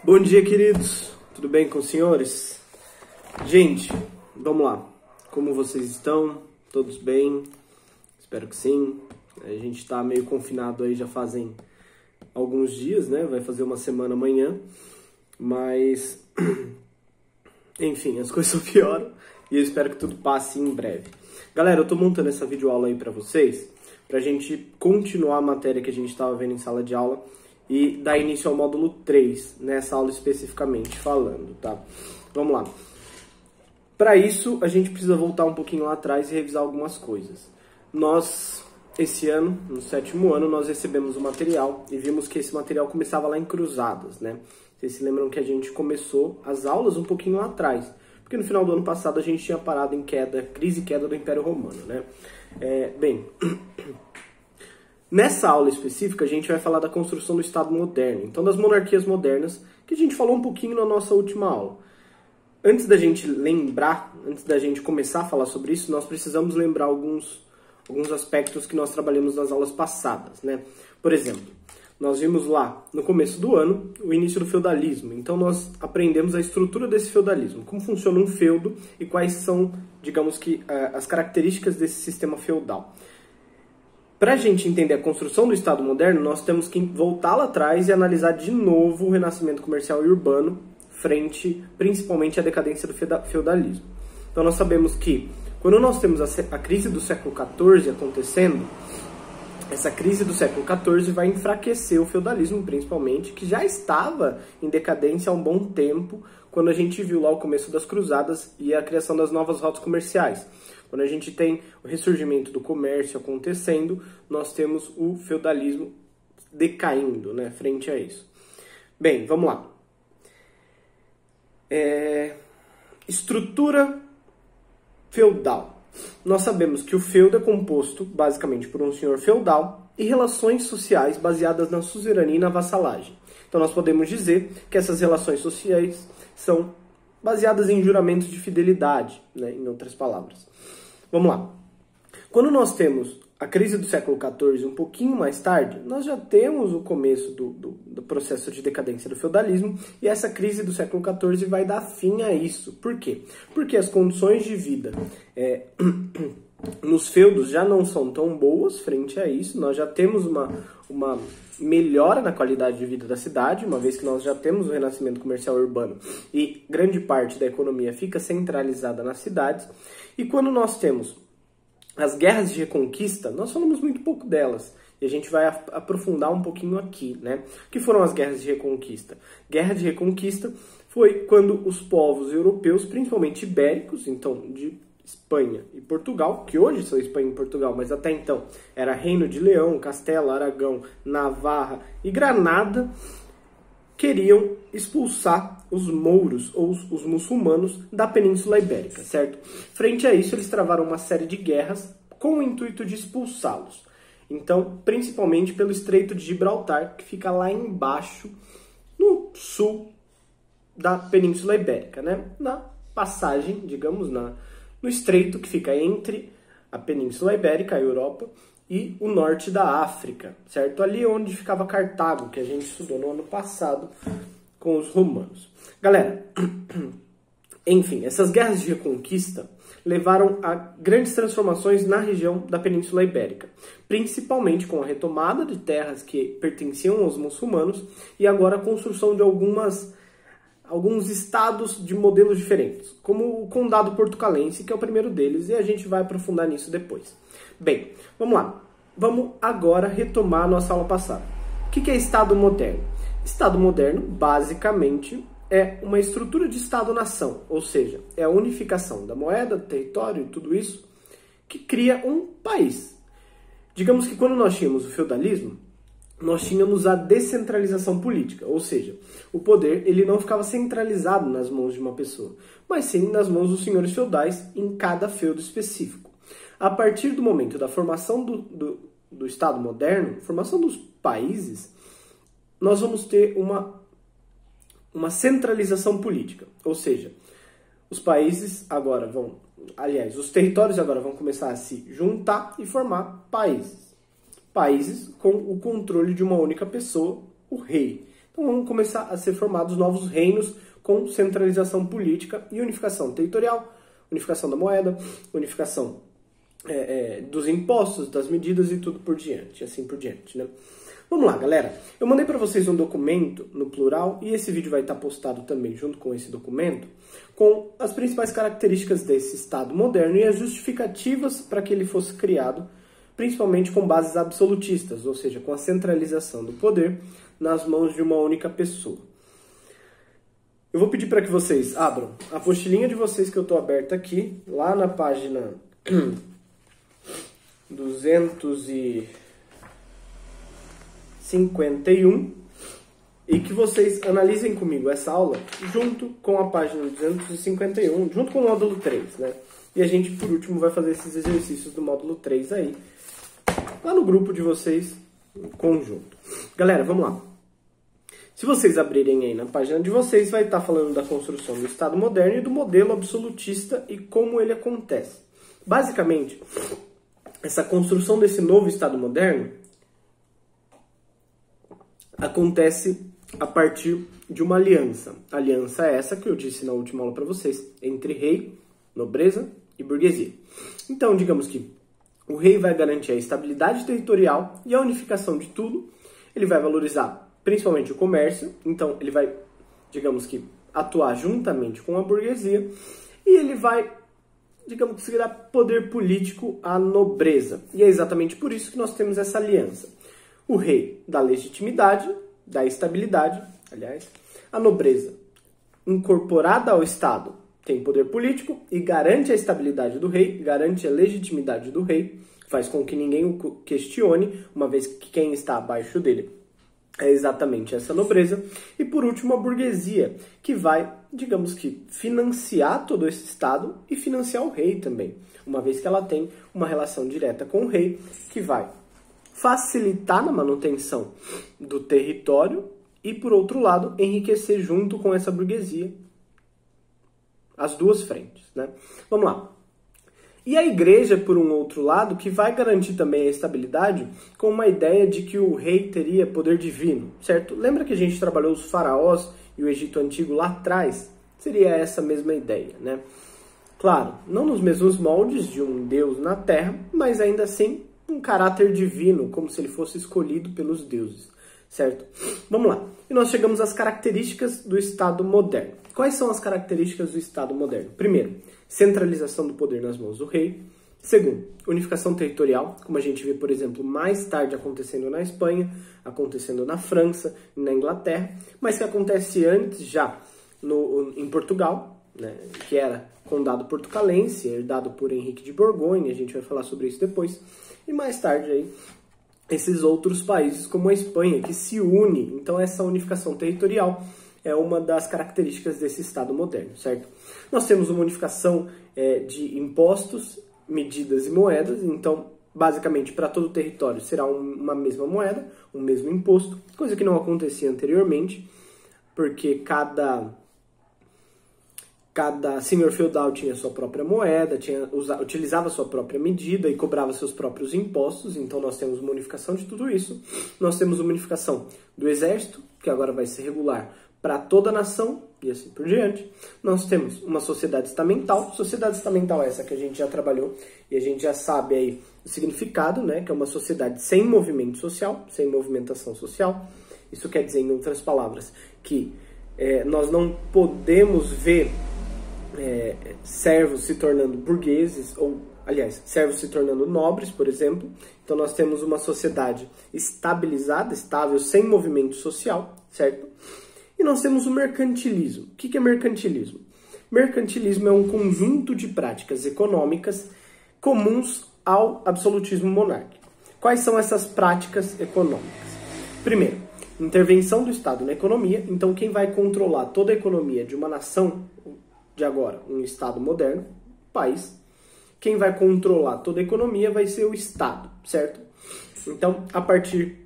Bom dia, queridos. Tudo bem com os senhores? Gente, vamos lá. Como vocês estão? Todos bem? Espero que sim. A gente está meio confinado aí já fazem alguns dias, né? Vai fazer uma semana amanhã. Mas, enfim, as coisas só pioram e eu espero que tudo passe em breve. Galera, eu tô montando essa videoaula aí pra vocês, pra gente continuar a matéria que a gente estava vendo em sala de aula e dar início ao módulo 3, nessa aula especificamente falando, tá? Vamos lá. Para isso, a gente precisa voltar um pouquinho lá atrás e revisar algumas coisas. Nós, esse ano, no 7º ano, nós recebemos o material e vimos que esse material começava lá em Cruzadas, né? Vocês se lembram que a gente começou as aulas um pouquinho lá atrás, porque no final do ano passado a gente tinha parado em crise e queda do Império Romano, né? Bem... Nessa aula específica, a gente vai falar da construção do Estado moderno, então das monarquias modernas, que a gente falou um pouquinho na nossa última aula. Antes da gente lembrar, antes da gente começar a falar sobre isso, nós precisamos lembrar alguns aspectos que nós trabalhamos nas aulas passadas, né? Por exemplo, nós vimos lá, no começo do ano, o início do feudalismo. Então nós aprendemos a estrutura desse feudalismo, como funciona um feudo e quais são, digamos que, as características desse sistema feudal. Para a gente entender a construção do Estado moderno, nós temos que voltar lá atrás e analisar de novo o renascimento comercial e urbano, frente principalmente à decadência do feudalismo. Então nós sabemos que, quando nós temos a crise do século XIV acontecendo, essa crise do século XIV vai enfraquecer o feudalismo, principalmente, que já estava em decadência há um bom tempo, quando a gente viu lá o começo das cruzadas e a criação das novas rotas comerciais. Quando a gente tem o ressurgimento do comércio acontecendo, nós temos o feudalismo decaindo, né, frente a isso. Bem, vamos lá. Estrutura feudal. Nós sabemos que o feudo é composto basicamente por um senhor feudal e relações sociais baseadas na suzerania e na vassalagem. Então nós podemos dizer que essas relações sociais são baseadas em juramentos de fidelidade, né, em outras palavras. Vamos lá. Quando nós temos a crise do século XIV um pouquinho mais tarde, nós já temos o começo do processo de decadência do feudalismo e essa crise do século XIV vai dar fim a isso. Por quê? Porque as condições de vida nos feudos já não são tão boas frente a isso, nós já temos uma melhora na qualidade de vida da cidade, uma vez que nós já temos o renascimento comercial urbano e grande parte da economia fica centralizada nas cidades. E quando nós temos as guerras de reconquista, nós falamos muito pouco delas, e a gente vai aprofundar um pouquinho aqui, né? O que foram as guerras de reconquista? Guerra de reconquista foi quando os povos europeus, principalmente ibéricos, então de Espanha e Portugal, que hoje são Espanha e Portugal, mas até então era Reino de Leão, Castela, Aragão, Navarra e Granada, queriam expulsar os mouros ou os muçulmanos da Península Ibérica, certo? Frente a isso, eles travaram uma série de guerras com o intuito de expulsá-los. Então, principalmente pelo Estreito de Gibraltar, que fica lá embaixo, no sul da Península Ibérica, né? Na passagem, digamos, no estreito que fica entre a Península Ibérica, a Europa, e o norte da África, certo? Ali onde ficava Cartago, que a gente estudou no ano passado com os romanos. Galera, enfim, essas guerras de reconquista levaram a grandes transformações na região da Península Ibérica, principalmente com a retomada de terras que pertenciam aos muçulmanos e agora a construção de alguns estados de modelos diferentes, como o Condado Portucalense, que é o primeiro deles, e a gente vai aprofundar nisso depois. Bem, vamos lá. Vamos agora retomar a nossa aula passada. O que é Estado moderno? Estado moderno, basicamente, é uma estrutura de Estado-nação, ou seja, é a unificação da moeda, do território e tudo isso, que cria um país. Digamos que quando nós tínhamos o feudalismo, nós tínhamos a descentralização política, ou seja, o poder ele não ficava centralizado nas mãos de uma pessoa, mas sim nas mãos dos senhores feudais em cada feudo específico. A partir do momento da formação do Estado moderno, formação dos países, nós vamos ter uma centralização política, ou seja, os países agora os territórios agora vão começar a se juntar e formar países. Países com o controle de uma única pessoa, o rei. Então vão começar a ser formados novos reinos com centralização política e unificação territorial, unificação da moeda, unificação dos impostos, das medidas e tudo por diante, assim por diante, né? Vamos lá, galera. Eu mandei para vocês um documento no plural e esse vídeo vai estar postado também junto com esse documento com as principais características desse Estado moderno e as justificativas para que ele fosse criado, principalmente com bases absolutistas, ou seja, com a centralização do poder nas mãos de uma única pessoa. Eu vou pedir para que vocês abram a apostilinha de vocês que eu estou aberta aqui, lá na página 251, e que vocês analisem comigo essa aula junto com a página 251, junto com o módulo 3, né? E a gente, por último, vai fazer esses exercícios do módulo 3 aí, lá no grupo de vocês, em conjunto. Galera, vamos lá. Se vocês abrirem aí na página de vocês, vai estar falando da construção do Estado moderno e do modelo absolutista e como ele acontece. Basicamente, essa construção desse novo Estado moderno acontece a partir de uma aliança. Aliança essa que eu disse na última aula para vocês, entre rei, nobreza e burguesia. Então, digamos que o rei vai garantir a estabilidade territorial e a unificação de tudo. Ele vai valorizar principalmente o comércio, então ele vai, digamos que, atuar juntamente com a burguesia e ele vai, digamos que, dar poder político à nobreza. E é exatamente por isso que nós temos essa aliança. O rei dá legitimidade, dá estabilidade, aliás, a nobreza incorporada ao Estado tem poder político e garante a estabilidade do rei, garante a legitimidade do rei, faz com que ninguém o questione, uma vez que quem está abaixo dele é exatamente essa nobreza. E por último, a burguesia, que vai, digamos que, financiar todo esse Estado e financiar o rei também, uma vez que ela tem uma relação direta com o rei, que vai facilitar na manutenção do território e, por outro lado, enriquecer junto com essa burguesia as duas frentes, né? Vamos lá. E a igreja, por um outro lado, que vai garantir também a estabilidade com uma ideia de que o rei teria poder divino, certo? Lembra que a gente trabalhou os faraós e o Egito Antigo lá atrás? Seria essa mesma ideia, né? Claro, não nos mesmos moldes de um Deus na Terra, mas ainda assim um caráter divino, como se ele fosse escolhido pelos deuses, certo? Vamos lá. E nós chegamos às características do Estado moderno. Quais são as características do Estado moderno? Primeiro, centralização do poder nas mãos do rei. Segundo, unificação territorial, como a gente vê, por exemplo, mais tarde acontecendo na Espanha, acontecendo na França e na Inglaterra, mas que acontece antes já em Portugal, né, que era condado portucalense, herdado por Henrique de Borgonha, a gente vai falar sobre isso depois, e mais tarde aí esses outros países como a Espanha, que se une. Então essa unificação territorial é uma das características desse Estado moderno, certo? Nós temos uma unificação de impostos, medidas e moedas, então basicamente para todo o território será uma mesma moeda, um mesmo imposto, coisa que não acontecia anteriormente, porque cada senhor feudal tinha sua própria moeda, utilizava sua própria medida e cobrava seus próprios impostos. Então nós temos uma unificação de tudo isso. Nós temos uma unificação do exército, que agora vai ser regular para toda a nação e assim por diante. Nós temos uma sociedade estamental. Sociedade estamental é essa que a gente já trabalhou e a gente já sabe aí o significado, né? Que é uma sociedade sem movimento social, sem movimentação social. Isso quer dizer, em outras palavras, que nós não podemos ver servos se tornando burgueses, ou, aliás, servos se tornando nobres, por exemplo. Então nós temos uma sociedade estabilizada, estável, sem movimento social, certo? E nós temos o mercantilismo. O que é mercantilismo? Mercantilismo é um conjunto de práticas econômicas comuns ao absolutismo monárquico. Quais são essas práticas econômicas? Primeiro, intervenção do Estado na economia. Então quem vai controlar toda a economia de uma nação, de agora, um Estado moderno, país, quem vai controlar toda a economia vai ser o Estado, certo? Então, a partir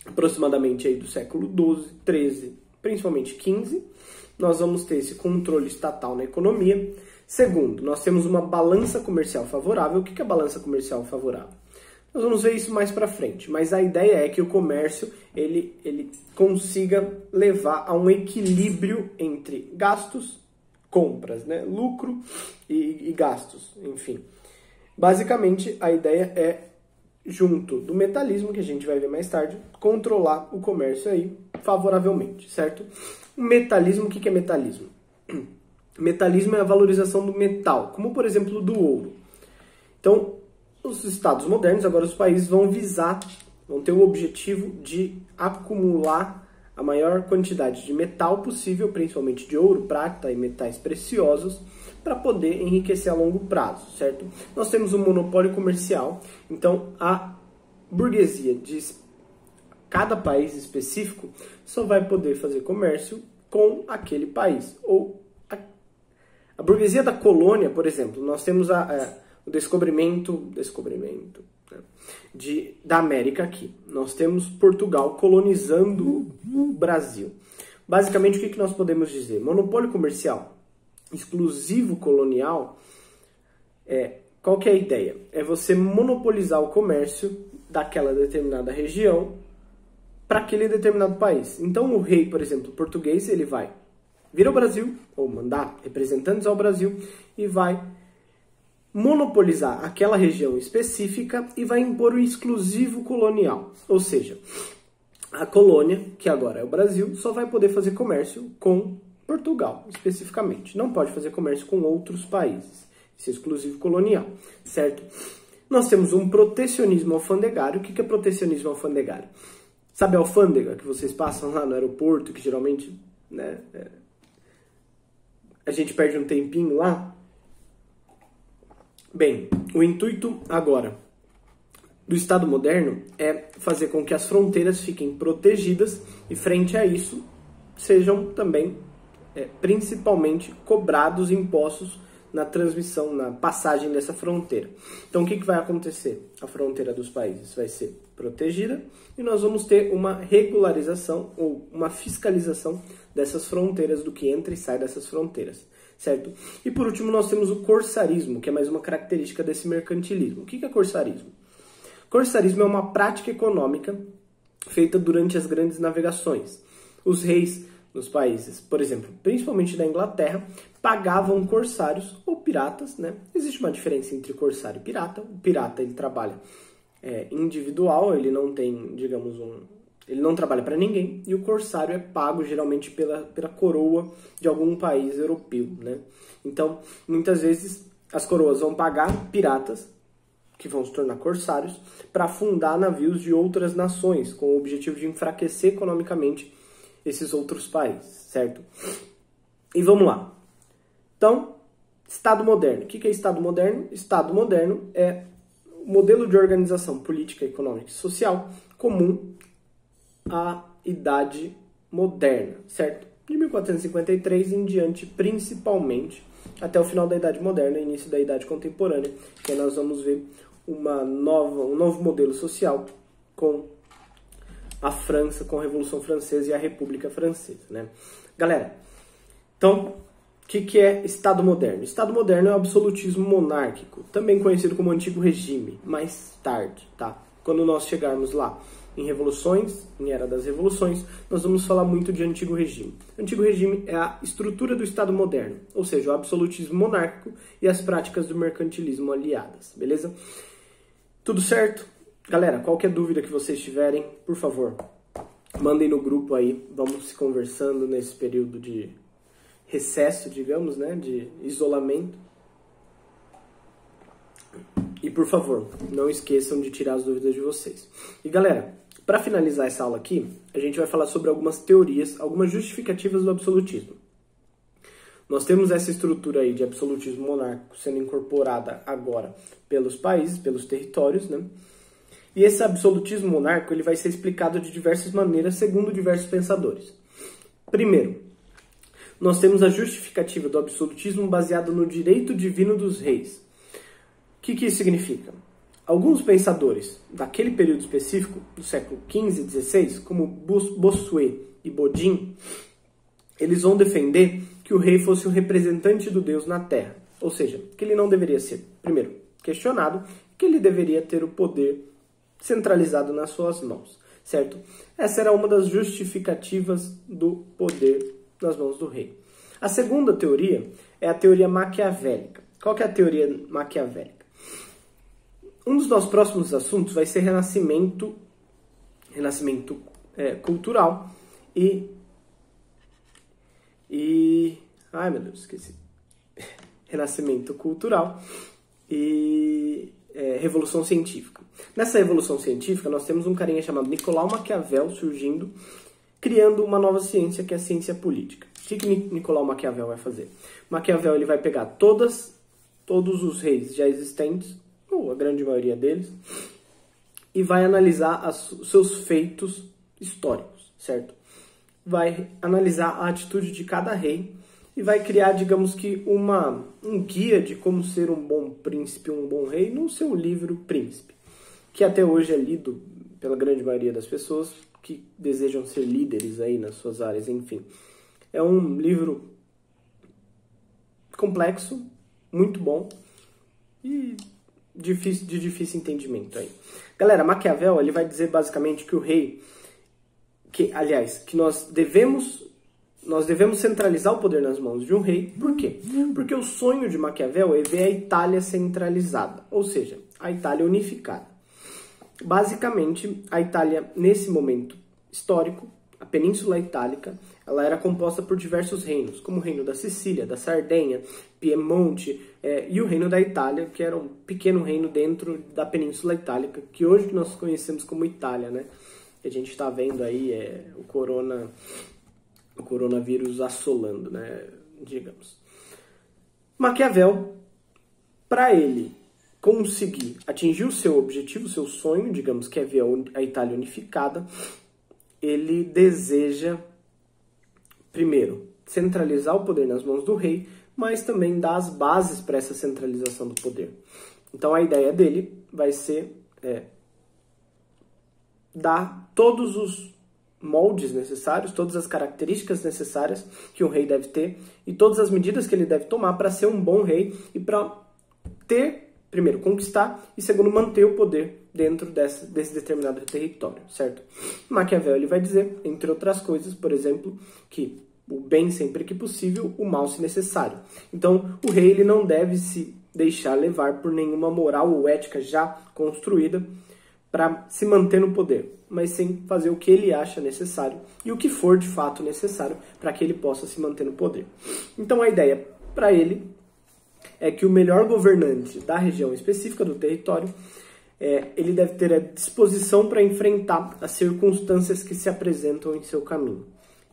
aproximadamente aí do século XII, XIII, principalmente XV, nós vamos ter esse controle estatal na economia. Segundo, nós temos uma balança comercial favorável. O que é balança comercial favorável? Nós vamos ver isso mais para frente, mas a ideia é que o comércio ele consiga levar a um equilíbrio entre gastos, compras, né? Lucro e gastos, enfim. Basicamente, a ideia é, junto do metalismo, que a gente vai ver mais tarde, controlar o comércio aí favoravelmente, certo? O metalismo, o que é metalismo? Metalismo é a valorização do metal, como por exemplo do ouro. Então, os estados modernos, agora os países vão ter o objetivo de acumular a maior quantidade de metal possível, principalmente de ouro, prata e metais preciosos, para poder enriquecer a longo prazo, certo? Nós temos um monopólio comercial, então a burguesia de cada país específico só vai poder fazer comércio com aquele país. Ou a burguesia da colônia, por exemplo, nós temos o descobrimento né, da América aqui. Nós temos Portugal colonizando o Brasil. Basicamente, o que nós podemos dizer? Monopólio comercial exclusivo colonial, qual que é a ideia? É você monopolizar o comércio daquela determinada região para aquele determinado país. Então o rei, por exemplo, português, ele vai vir ao Brasil, ou mandar representantes ao Brasil, e vai monopolizar aquela região específica e vai impor o exclusivo colonial. Ou seja, a colônia, que agora é o Brasil, só vai poder fazer comércio com Portugal, especificamente. Não pode fazer comércio com outros países. Isso é exclusivo colonial, certo? Nós temos um protecionismo alfandegário. O que é protecionismo alfandegário? Sabe a alfândega que vocês passam lá no aeroporto, que geralmente, né, a gente perde um tempinho lá? Bem, o intuito agora do Estado moderno é fazer com que as fronteiras fiquem protegidas e, frente a isso, sejam também principalmente cobrados impostos na transmissão, na passagem dessa fronteira. Então o que vai acontecer? A fronteira dos países vai ser protegida e nós vamos ter uma regularização ou uma fiscalização dessas fronteiras, do que entra e sai dessas fronteiras, certo? E por último nós temos o corsarismo, que é mais uma característica desse mercantilismo. O que é corsarismo? Corsarismo é uma prática econômica feita durante as grandes navegações. Os reis nos países, por exemplo, principalmente da Inglaterra, pagavam corsários ou piratas, né? Existe uma diferença entre corsário e pirata. O pirata, ele trabalha individual, ele não tem, digamos, ele não trabalha para ninguém, e o corsário é pago geralmente pela coroa de algum país europeu, né? Então, muitas vezes, as coroas vão pagar piratas, que vão se tornar corsários, para afundar navios de outras nações, com o objetivo de enfraquecer economicamente esses outros países, certo? E vamos lá. Então, Estado moderno. O que é Estado moderno? Estado moderno é o modelo de organização política, econômica e social comum à Idade Moderna, certo? De 1453 em diante, principalmente, até o final da Idade Moderna, início da Idade Contemporânea, que aí nós vamos ver um novo modelo social com a França, com a Revolução Francesa e a República Francesa, né? Galera, então, o que é Estado moderno? Estado moderno é o absolutismo monárquico, também conhecido como Antigo Regime, mais tarde, tá? Quando nós chegarmos lá em revoluções, em Era das Revoluções, nós vamos falar muito de Antigo Regime. Antigo Regime é a estrutura do Estado moderno, ou seja, o absolutismo monárquico e as práticas do mercantilismo aliadas, beleza? Tudo certo? Galera, qualquer dúvida que vocês tiverem, por favor, mandem no grupo aí, vamos se conversando nesse período de recesso, digamos, né, de isolamento. E por favor, não esqueçam de tirar as dúvidas de vocês. E galera, para finalizar essa aula aqui, a gente vai falar sobre algumas teorias, algumas justificativas do absolutismo. Nós temos essa estrutura aí de absolutismo monárquico sendo incorporada agora pelos países, pelos territórios, né? E esse absolutismo monárquico ele vai ser explicado de diversas maneiras, segundo diversos pensadores. Primeiro, nós temos a justificativa do absolutismo baseado no direito divino dos reis. O que isso significa? Alguns pensadores daquele período específico, do século XV e XVI, como Bossuet e Bodin, eles vão defender que o rei fosse o representante do Deus na Terra. Ou seja, que ele não deveria ser, primeiro, questionado, que ele deveria ter o poder centralizado nas suas mãos, certo? Essa era uma das justificativas do poder nas mãos do rei. A segunda teoria é a teoria maquiavélica. Qual que é a teoria maquiavélica? Um dos nossos próximos assuntos vai ser renascimento cultural ai meu Deus, esqueci. Renascimento cultural e revolução científica. Nessa revolução científica nós temos um carinha chamado Nicolau Maquiavel surgindo, criando uma nova ciência que é a ciência política. O que Nicolau Maquiavel vai fazer? Maquiavel ele vai pegar todos os reis já existentes, ou a grande maioria deles, e vai analisar os seus feitos históricos, certo? Vai analisar a atitude de cada rei e vai criar, digamos que, um guia de como ser um bom príncipe, um bom rei, no seu livro Príncipe, que até hoje é lido pela grande maioria das pessoas que desejam ser líderes aí nas suas áreas, enfim. É um livro complexo, muito bom e de difícil entendimento aí. Galera, Maquiavel ele vai dizer basicamente que o rei, que nós devemos centralizar o poder nas mãos de um rei. Por quê? Porque o sonho de Maquiavel é ver a Itália centralizada, ou seja, a Itália unificada. Basicamente, a Itália, nesse momento histórico, a Península Itálica, ela era composta por diversos reinos, como o reino da Sicília, da Sardenha, Piemonte, e o reino da Itália, que era um pequeno reino dentro da Península Itálica, que hoje nós conhecemos como Itália, né? A gente está vendo aí o coronavírus assolando, né? Digamos. Maquiavel, para ele conseguir atingir o seu objetivo, o seu sonho, digamos que é ver a Itália unificada, ele deseja, primeiro, centralizar o poder nas mãos do rei, mas também dar as bases para essa centralização do poder. Então a ideia dele vai ser dar todos os moldes necessários, todas as características necessárias que um rei deve ter e todas as medidas que ele deve tomar para ser um bom rei e para ter, primeiro, conquistar e segundo, manter o poder dentro desse determinado território, certo? Maquiavel ele vai dizer, entre outras coisas, por exemplo, que o bem sempre que possível, o mal se necessário. Então, o rei ele não deve se deixar levar por nenhuma moral ou ética já construída para se manter no poder, mas sim fazer o que ele acha necessário e o que for de fato necessário para que ele possa se manter no poder. Então, a ideia para ele é que o melhor governante da região específica do território ele deve ter a disposição para enfrentar as circunstâncias que se apresentam em seu caminho.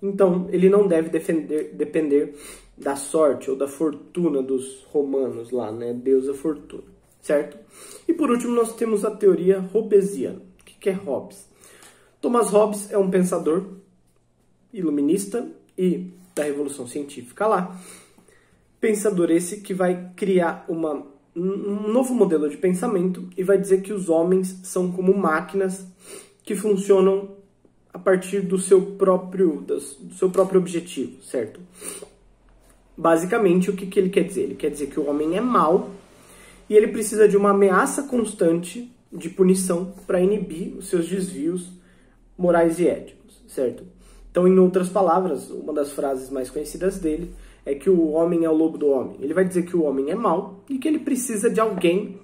Então, ele não deve depender da sorte ou da fortuna dos romanos lá, né? Deusa fortuna, certo? E por último, nós temos a teoria hobbesiana. O que é Hobbes? Thomas Hobbes é um pensador iluminista e da Revolução Científica lá. Pensador esse que vai criar um novo modelo de pensamento e vai dizer que os homens são como máquinas que funcionam a partir do seu próprio objetivo, certo? Basicamente, o que ele quer dizer? Ele quer dizer que o homem é mau e ele precisa de uma ameaça constante de punição para inibir os seus desvios morais e éticos, certo? Então, em outras palavras, uma das frases mais conhecidas dele é que o homem é o lobo do homem. Ele vai dizer que o homem é mau e que ele precisa de alguém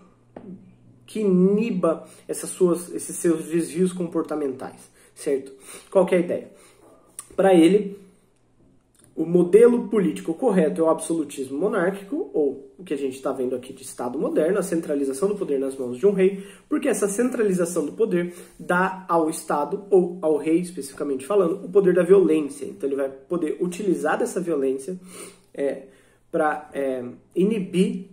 que iniba esses seus desvios comportamentais, certo? Qual que é a ideia? Para ele, o modelo político correto é o absolutismo monárquico, ou o que a gente está vendo aqui de Estado moderno, a centralização do poder nas mãos de um rei, porque essa centralização do poder dá ao Estado, ou ao rei especificamente falando, o poder da violência. Então ele vai poder utilizar dessa violência para inibir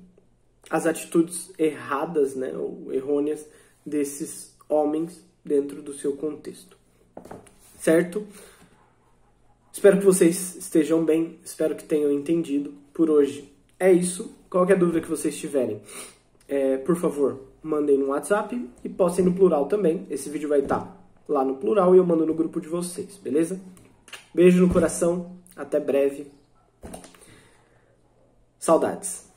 as atitudes erradas, né, ou errôneas desses homens dentro do seu contexto. Certo? Espero que vocês estejam bem, espero que tenham entendido. Por hoje é isso. Qualquer dúvida que vocês tiverem, por favor, mandem no WhatsApp e postem no plural também. Esse vídeo vai estar lá no plural e eu mando no grupo de vocês, beleza? Beijo no coração, até breve. Saudades.